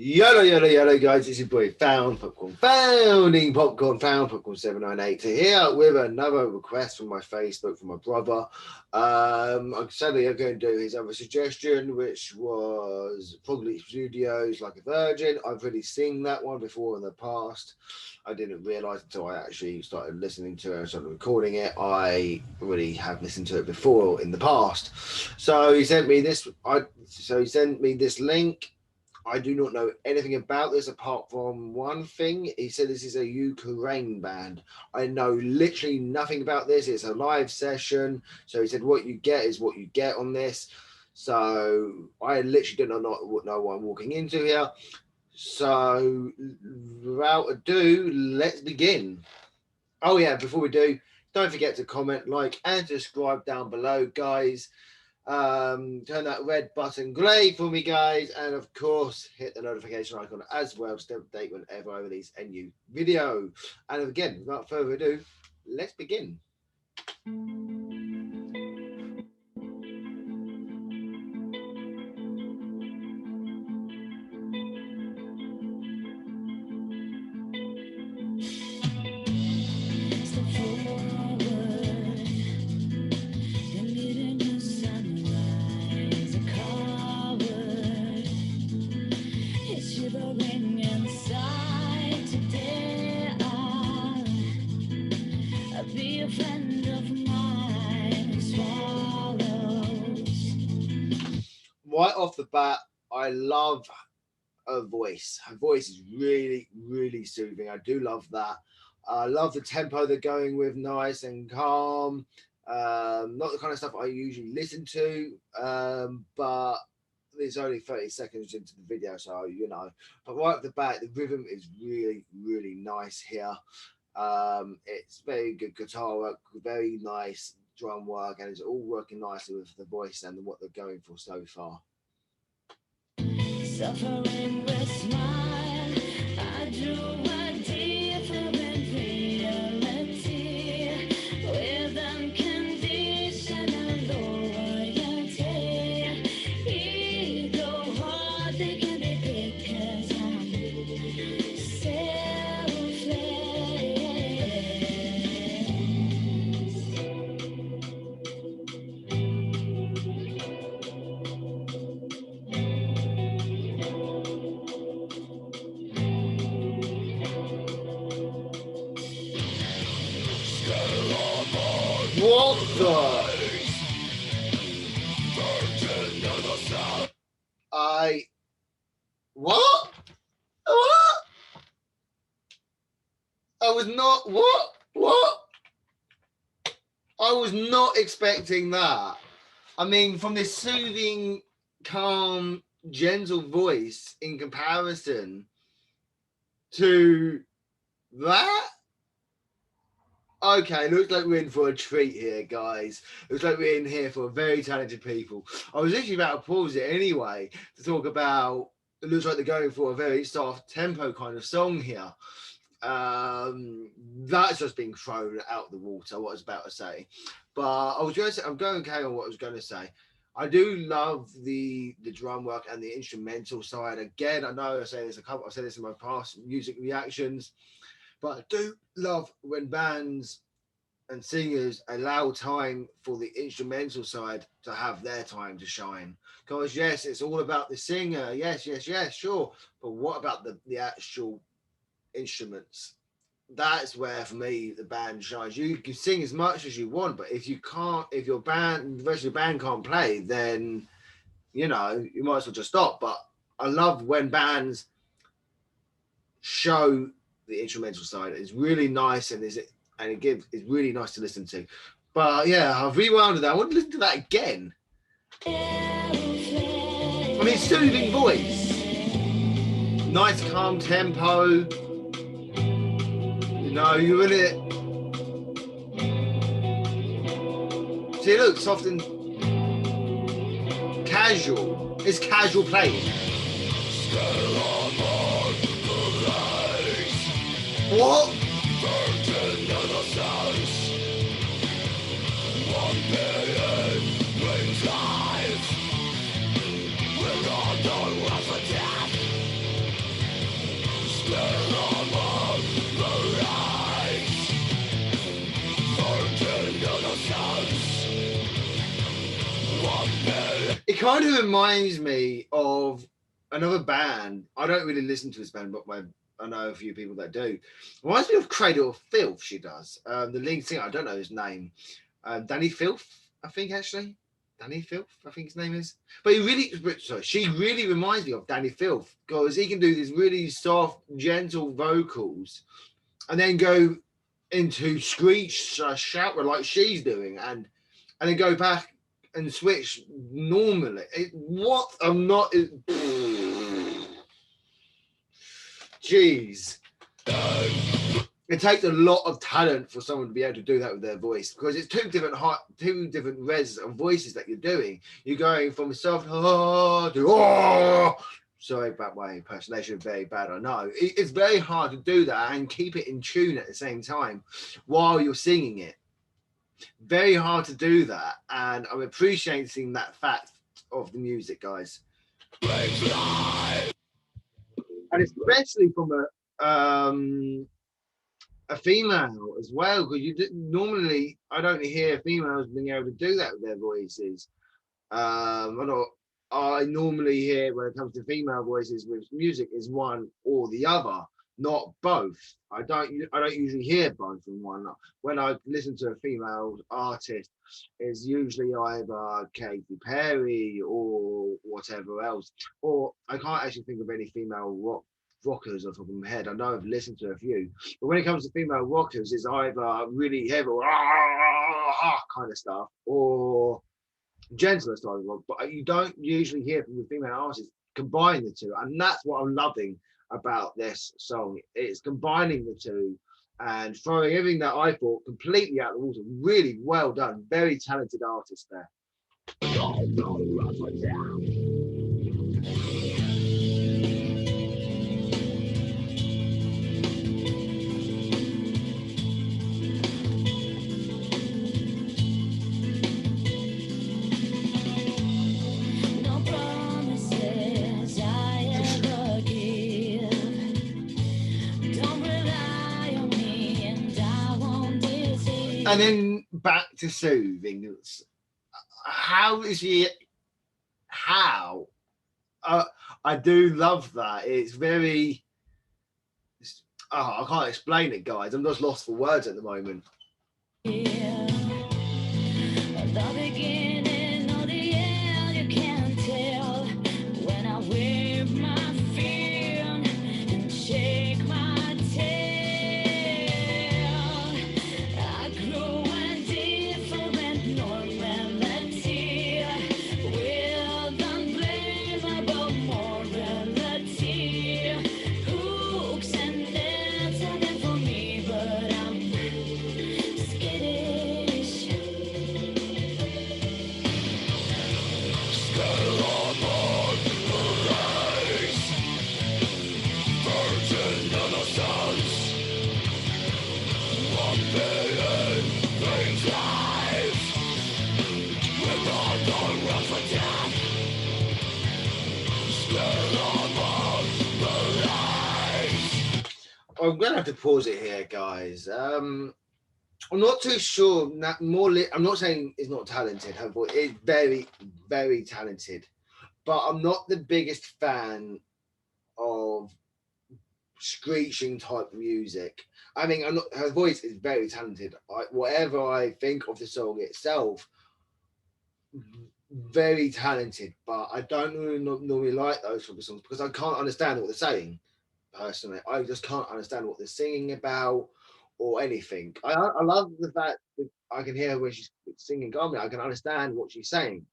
Yellow, guys. It's your boy Found Popcorn, Founding Popcorn, Found Popcorn 798 here with another request from my Facebook from my brother. Sadly, I'm going to do his other suggestion, which was Probably Studios Like a Virgin. I've already seen that one before in the past. I didn't realize until I actually started listening to it and started recording it. I already have listened to it before in the past. So he sent me this. He sent me this link. I do not know anything about this apart from one thing. He said this is a Ukraine band. I know literally nothing about this. It's a live session. So he said what you get is what you get on this. So I literally don't know what I'm walking into here. So without ado, let's begin. Oh yeah, before we do, don't forget to comment, like, and subscribe down below, guys. Turn that red button grey for me, guys, and of course hit the notification icon as well to stay update whenever I release a new video. And again, without further ado, let's begin. Right off the bat, I love her voice. Her voice is really soothing. I do love that. I love the tempo they're going with, nice and calm. Not the kind of stuff I usually listen to, but it's only 30 seconds into the video, so you know. But right off the bat, the rhythm is really nice here. It's very good guitar work, very nice drum work, and it's all working nicely with the voice and what they're going for so far. Suffering with smile, I drew a different reality with unconditional loyalty. Ego heart, they can be because I'm What the? What? I was not, what? I was not expecting that. I mean, from this soothing, calm, gentle voice in comparison to that. Okay, looks like we're in for a treat here, guys. Looks like we're in here for very talented people. I was literally about to pause it anyway to talk about, it looks like they're going for a very soft tempo kind of song here. That's just being thrown out the water, what I was about to say. But I was going to say, I'm going to carry on what I was going to say. I do love the drum work and the instrumental side. Again, I know I've said this in my past music reactions, but I do love when bands and singers allow time for the instrumental side to have their time to shine. Because yes, it's all about the singer. Yes, sure. But what about the actual instruments? That's where, for me, the band shines. You can sing as much as you want, but if you can't, if your band, the rest of the band can't play, then you know you might as well just stop. But I love when bands show the instrumental side. It's really nice, and it's really nice to listen to. But yeah, I've rewound that. I want to listen to that again. I mean, soothing voice, nice calm tempo. You know, you're in it. See, look, soft and casual. It's casual playing. What? kind of reminds me of another band. I don't really listen to this band, but I know a few people that do. Reminds me of Cradle of Filth. She does. The lead singer, I don't know his name. Danny Filth, I think actually. Danny Filth, I think his name is. But she really reminds me of Danny Filth because he can do these really soft, gentle vocals, and then go into screech, shout like she's doing, and then go back and switch normally. What I'm not. Jeez. It takes a lot of talent for someone to be able to do that with their voice because it's two different res of voices that you're doing. You're going from soft to sorry about my impersonation, very bad. I know it's very hard to do that and keep it in tune at the same time while you're singing it. Very hard to do that, and I'm appreciating that fact of the music, guys, and especially from a female as well, because normally I don't hear females being able to do that with their voices. I normally hear when it comes to female voices with music is one or the other, not both. I don't usually hear both in one. When I listen to a female artist, it's usually either Katy Perry or whatever else. Or I can't actually think of any female rockers off the top of my head. I know I've listened to a few, but when it comes to female rockers, it's either really heavy kind of stuff or gentler style of rock, but you don't usually hear from the female artists combine the two, and that's what I'm loving about this song. It's combining the two and throwing everything that I thought completely out the water. Really well done, very talented artist there. And then back to soothing. How is he? How? I do love that. It's very. I can't explain it, guys. I'm just lost for words at the moment. Yeah. The beginning of the end, you can't tell when I wave my fin and shake my tail. I grow a different normality with unbelievable morality. Hooks and nets are there for me, but I'm skittish. I'm gonna have to pause it here, guys. I'm not too sure. I'm not saying it's not talented. Her voice is very, very talented, but I'm not the biggest fan of screeching type music. I mean, her voice is very talented. Whatever I think of the song itself, very talented, but I don't really normally like those sort of songs because I can't understand what they're saying. Personally, I just can't understand what they're singing about or anything. I love the fact that I can hear when she's singing calmly. I can understand what she's saying.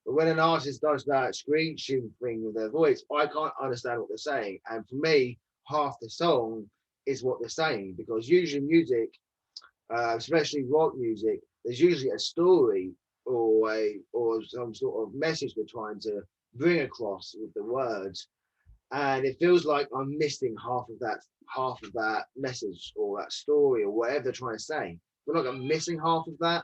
But when an artist does that screeching thing with their voice, I can't understand what they're saying. And for me, half the song is what they're saying because usually music, especially rock music, there's usually a story or some sort of message we're trying to bring across with the words, and it feels like I'm missing half of that message or that story or whatever they're trying to say. I feel like I'm missing half of that.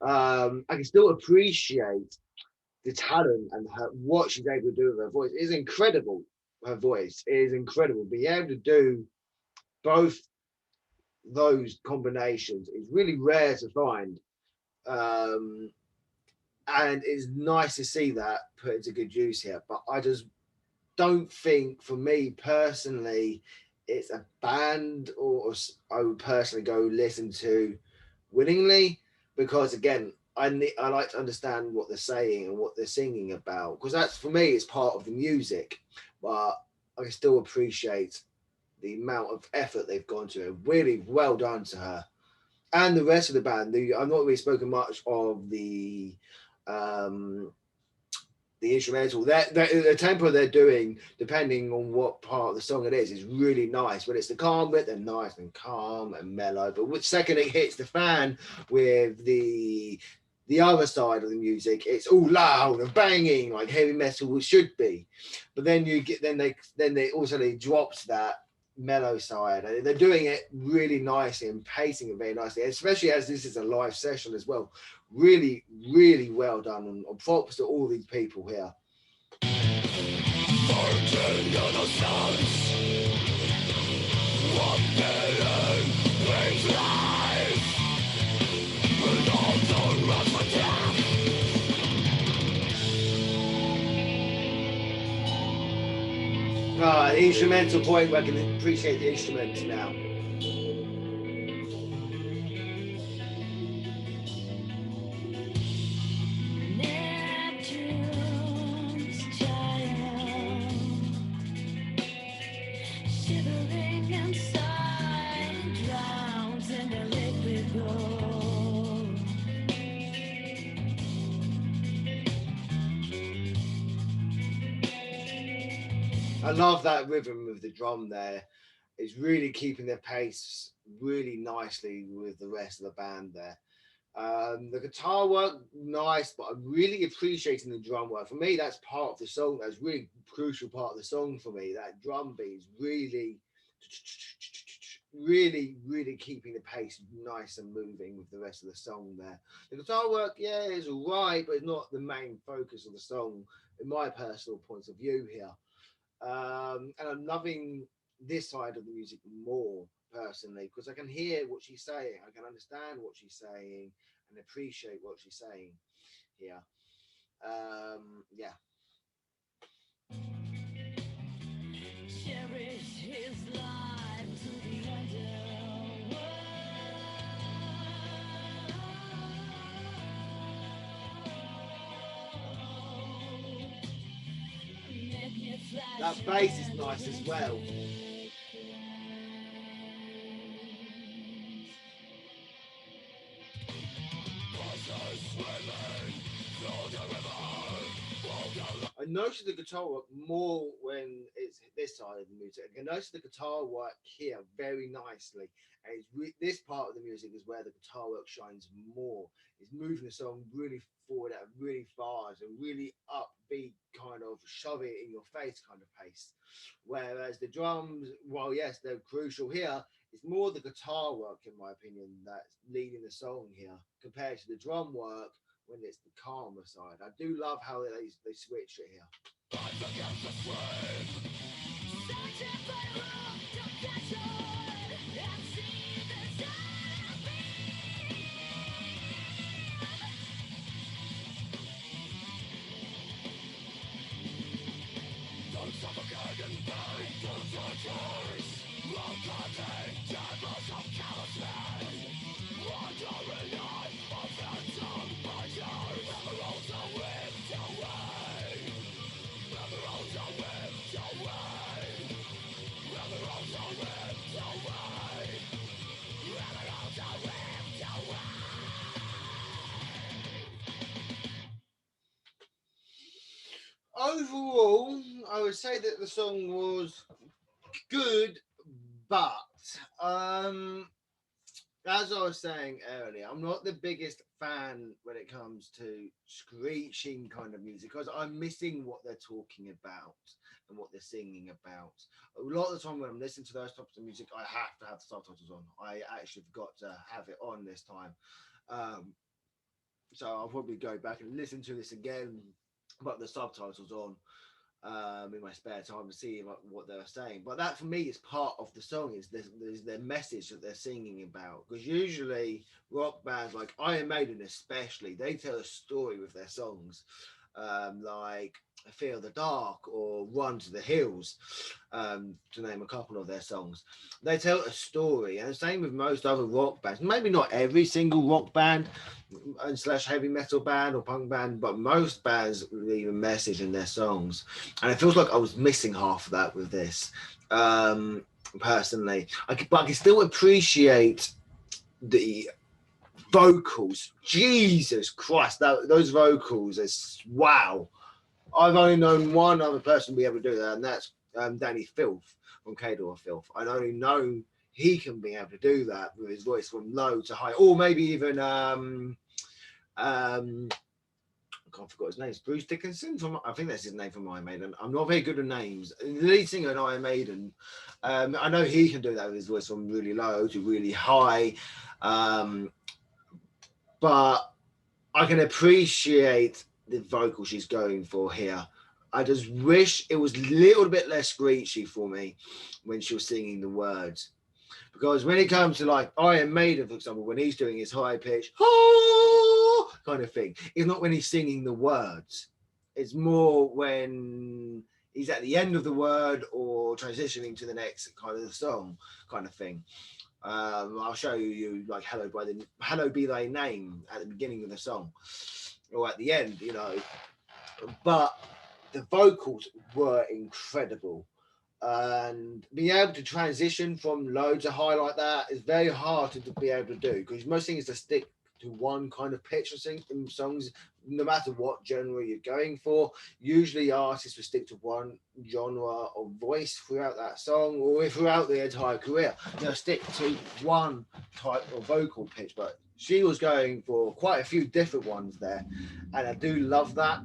I can still appreciate the talent and what she's able to do with her voice. It is incredible. Her voice is incredible. Being able to do both those combinations is really rare to find. and it's nice to see that put into good use here. But I just don't think, for me personally, it's a band or I would personally go listen to willingly, because again, I like to understand what they're saying and what they're singing about, because that's, for me, it's part of the music. But I still appreciate the amount of effort they've gone to it. Really well done to her and the rest of the band. I've not really spoken much of um, the instrumental. The tempo they're doing, depending on what part of the song it is really nice. When it's the calm bit, they're nice and calm and mellow. But which second it hits the fan with the other side of the music, it's all loud and banging like heavy metal should be. But then you get they also drops that mellow side, and they're doing it really nicely and pacing it very nicely, especially as this is a live session as well. Really, really well done, and props to all these people here. The instrumental point where I can appreciate the instruments now. I love that rhythm of the drum there. It's really keeping their pace really nicely with the rest of the band there. The guitar work, nice, but I'm really appreciating the drum work. For me, that's part of the song. That's really crucial part of the song for me. That drum beat is really, really, really keeping the pace nice and moving with the rest of the song there. The guitar work, yeah, is all right, but it's not the main focus of the song, in my personal point of view here. And I'm loving this side of the music more personally, because I can hear what she's saying, I can understand what she's saying, and appreciate what she's saying here. Yeah. Cherish his life to the underworld. That bass is nice as well. I notice the guitar work more when it's this side of the music. I can notice the guitar work here very nicely. And this part of the music is where the guitar work shines more. It's moving the song really forward at really fast and really upbeat, kind of shove it in your face kind of pace. Whereas the drums, well, yes, they're crucial here. It's more the guitar work, in my opinion, that's leading the song here compared to the drum work when it's the calmer side. I do love how they switch it here. Overall, I would say that the song was good, but as I was saying earlier, I'm not the biggest fan when it comes to screeching kind of music, because I'm missing what they're talking about and what they're singing about. A lot of the time when I'm listening to those types of music, I have to have the subtitles on. I actually forgot to have it on this time. So I'll probably go back and listen to this again, but the subtitles on. in my spare time to see what they're saying. But that for me is part of the song. Is there's their message that they're singing about. Because usually rock bands like Iron Maiden, especially, they tell a story with their songs, like Fear the Dark or Run to the Hills, to name a couple of their songs. They tell a story, and the same with most other rock bands. Maybe not every single rock band and slash heavy metal band or punk band, but most bands leave a message in their songs, and it feels like I was missing half of that with this. Personally, but I can still appreciate the vocals. Jesus Christ, those vocals is wow. I've only known one other person be able to do that, and that's Danny Filth from Cador Filth. I only know he can be able to do that with his voice from low to high, or maybe even I can't forget his name. It's Bruce Dickinson from, I think that's his name from Iron Maiden. I'm not very good at names. The lead singer in Iron Maiden, I know he can do that with his voice from really low to really high, but I can appreciate the vocal she's going for here. I just wish it was a little bit less screechy for me when she was singing the words. Because when it comes to like Iron Maiden, for example, when he's doing his high pitch kind of thing, it's not when he's singing the words. It's more when he's at the end of the word or transitioning to the next kind of the song kind of thing. I'll show you like Hello Be Thy Name at the beginning of the song or at the end, you know. But the vocals were incredible. And being able to transition from low to high like that is very hard to be able to do, because most things to stick to one kind of pitch in songs, no matter what genre you're going for. Usually artists will stick to one genre of voice throughout that song, or throughout the entire career they'll stick to one type of vocal pitch, but she was going for quite a few different ones there, and I do love that.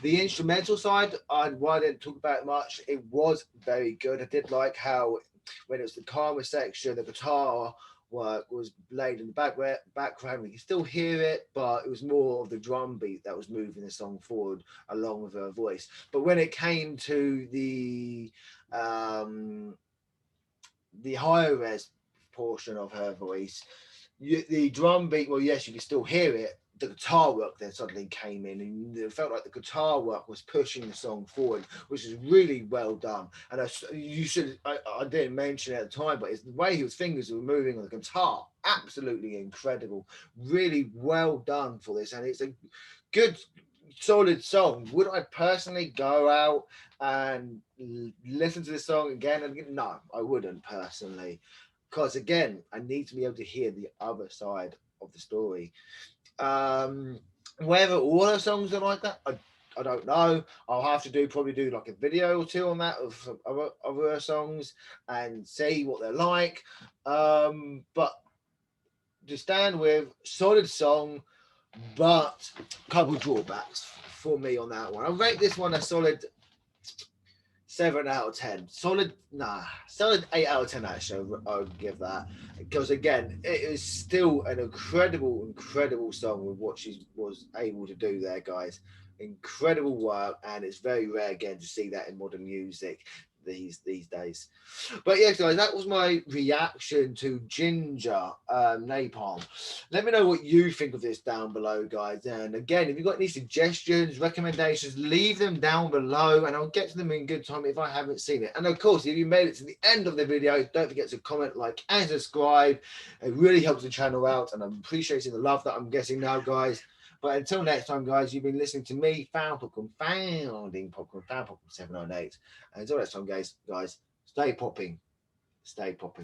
The instrumental side, I didn't talk about it much. It was very good. I did like how when it was the calmer section, the guitar work was played in the background. We can still hear it, but it was more of the drum beat that was moving the song forward along with her voice. But when it came to the higher res portion of her voice, the drum beat, well, yes, you can still hear it. The guitar work then suddenly came in, and it felt like the guitar work was pushing the song forward, which is really well done. And I didn't mention it at the time, but it's the way his fingers were moving on the guitar, absolutely incredible. Really well done for this, and it's a good, solid song. Would I personally go out and listen to this song again and again? No, I wouldn't personally, because again, I need to be able to hear the other side of the story. Whether all the songs are like that, I don't know. I'll have to probably do like a video or two on that of some other songs and see what they're like. But to stand with, solid song, but a couple of drawbacks for me on that one. I'll rate this one a solid 7 out of 10. Solid 8 out of 10 actually. I would give that, because again, it is still an incredible song with what she was able to do there, guys. Incredible work, and it's very rare again to see that in modern music these days. But yes, guys, that was my reaction to Ginger Napalm. Let me know what you think of this down below, guys. And again, if you've got any suggestions, recommendations, leave them down below and I'll get to them in good time if I haven't seen it. And of course, if you made it to the end of the video, don't forget to comment, like, and subscribe. It really helps the channel out, and I'm appreciating the love that I'm getting now, guys. But until next time, guys, you've been listening to me, Found Popcorn, Founding Popcorn, Found Popcorn 798. And until next time, guys, stay popping. Stay popping.